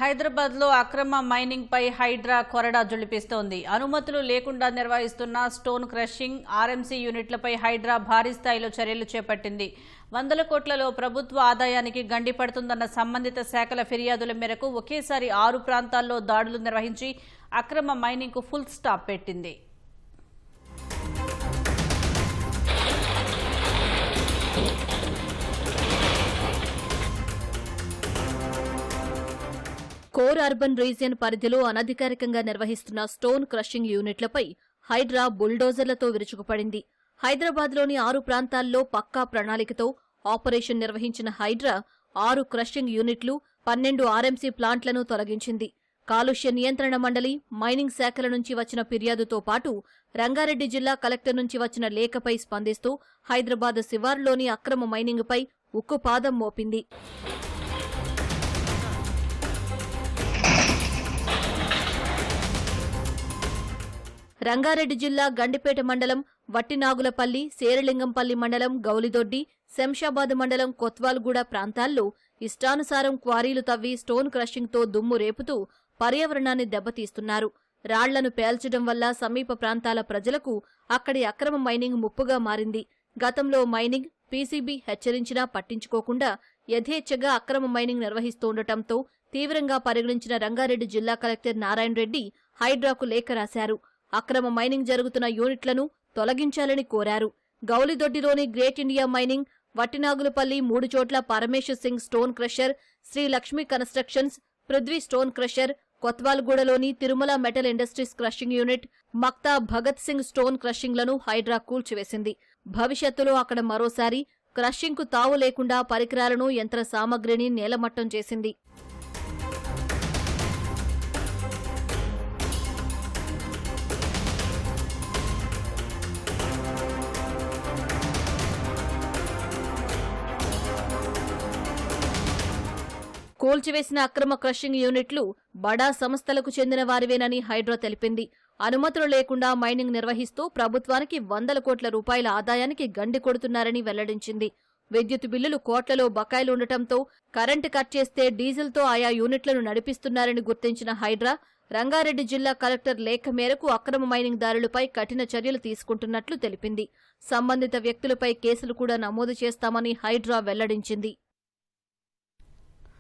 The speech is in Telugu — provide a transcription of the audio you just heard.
హైదరాబాద్ లో అక్రమ మైనింగ్ పై హైడ్రా కొరడా జుళిపిస్తోంది. అనుమతులు లేకుండా నిర్వహిస్తున్న స్టోన్ క్రషింగ్, ఆర్ఎంసీ యూనిట్లపై హైడ్రా భారీ స్థాయిలో చర్యలు చేపట్టింది. వందల కోట్లలో ప్రభుత్వ ఆదాయానికి గండి పడుతుందన్న సంబంధిత శాఖల ఫిర్యాదుల మేరకు ఒకేసారి 6 ప్రాంతాల్లో దాడులు నిర్వహించి అక్రమ మైనింగ్ కు ఫుల్ స్టాప్ పెట్టింది. కోర్ అర్బన్ రీజియన్ పరిధిలో అనధికారికంగా నిర్వహిస్తున్న స్టోన్ క్రషింగ్ యూనిట్లపై హైడ్రా బుల్డోజర్లతో విరుచుకుపడింది. హైదరాబాద్లోని 6 ప్రాంతాల్లో పక్కా ప్రణాళికతో ఆపరేషన్ నిర్వహించిన హైడ్రా 6 క్రషింగ్ యూనిట్లు, 12 ఆర్ఎంసీ ప్లాంట్లను తొలగించింది. కాలుష్య నియంత్రణ మండలి, మైనింగ్ శాఖల నుంచి వచ్చిన ఫిర్యాదుతో పాటు రంగారెడ్డి జిల్లా కలెక్టర్ నుంచి వచ్చిన లేఖపై స్పందిస్తూ హైదరాబాద్ శివారులోని అక్రమ మైనింగ్పై ఉక్కుపాదం మోపింది. రంగారెడ్డి జిల్లా గండిపేట మండలం వట్టినాగులపల్లి, శేరలింగంపల్లి మండలం గౌలిదొడ్డి, శంషాబాద్ మండలం కొత్వాల్గూడ ప్రాంతాల్లో ఇష్టానుసారం క్వారీలు తవ్వి స్టోన్ క్రషింగ్తో దుమ్ము రేపుతూ పర్యావరణాన్ని దెబ్బతీస్తున్నారు. రాళ్లను పేల్చడం వల్ల సమీప ప్రాంతాల ప్రజలకు అక్కడి అక్రమ మైనింగ్ ముప్పుగా మారింది. గతంలో మైనింగ్, పీసీబీ హెచ్చరించినా పట్టించుకోకుండా యథేచ్ఛగా అక్రమ మైనింగ్ నిర్వహిస్తుండటంతో తీవ్రంగా పరిగణించిన రంగారెడ్డి జిల్లా కలెక్టర్ నారాయణ రెడ్డి హైడ్రాకు లేఖ రాశారు. అక్రమ మైనింగ్ జరుగుతున్న యూనిట్లను తొలగించాలని కోరారు. గౌలిదొడ్డిలోని గ్రేట్ ఇండియా మైనింగ్, వట్టినాగులపల్లి 3 చోట్ల Parameshwar Singh stone crusher, Sri Lakshmi constructions, Prithvi stone crusher, కొత్వాల్గూడలోని Tirumala metal industries crushing unit, Makta Bhagat Singh stone క్రషింగ్లను హైడ్రా కూల్చివేసింది. భవిష్యత్తులో అక్కడ మరోసారి క్రషింగ్కు తావు లేకుండా పరికరాలను, యంత్ర సామగ్రిని నేలమట్టం చేసింది. కూల్చివేసిన అక్రమ క్రషింగ్ యూనిట్లు బడా సంస్థలకు చెందిన వారివేనని హైడ్రా తెలిపింది. అనుమతులు లేకుండా మైనింగ్ నిర్వహిస్తూ ప్రభుత్వానికి 100 కోట్ల రూపాయల ఆదాయానికి గండి కొడుతున్నారని వెల్లడించింది. విద్యుత్ బిల్లులు కోట్లలో బకాయిలు ఉండటంతో కరెంటు కట్ చేస్తే డీజిల్తో ఆయా యూనిట్లను నడిపిస్తున్నారని గుర్తించిన హైడ్రా రంగారెడ్డి జిల్లా కలెక్టర్ లేఖ మేరకు అక్రమ మైనింగ్ దారులపై కఠిన చర్యలు తీసుకుంటున్నట్లు తెలిపింది. సంబంధిత వ్యక్తులపై కేసులు కూడా నమోదు చేస్తామని హైడ్రా వెల్లడించింది.